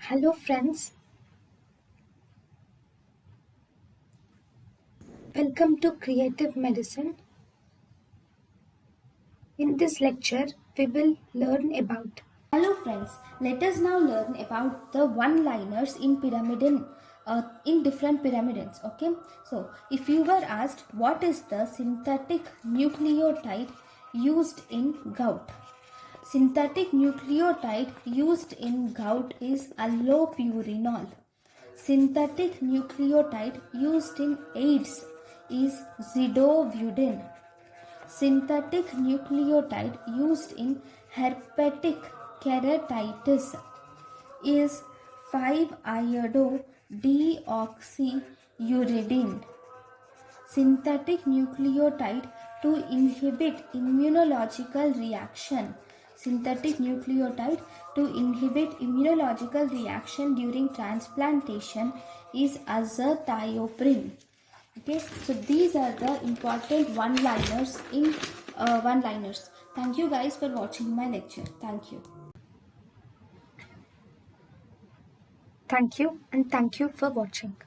Hello friends, welcome to Creative Medicine. In this lecture, we will learn about. Hello friends, let us now learn about the one-liners in in different pyramids. Okay, so if you were asked what is the synthetic nucleotide used in gout, synthetic nucleotide used in gout is allopurinol. Synthetic nucleotide used in AIDS is zidovudine. Synthetic nucleotide used in herpetic keratitis is 5-iodo-deoxyuridine. Synthetic nucleotide to inhibit immunological reaction. Synthetic nucleotide to inhibit immunological reaction during transplantation is azathioprine. Okay, so these are the important one-liners. Thank you guys for watching my lecture. Thank you. Thank you and thank you for watching.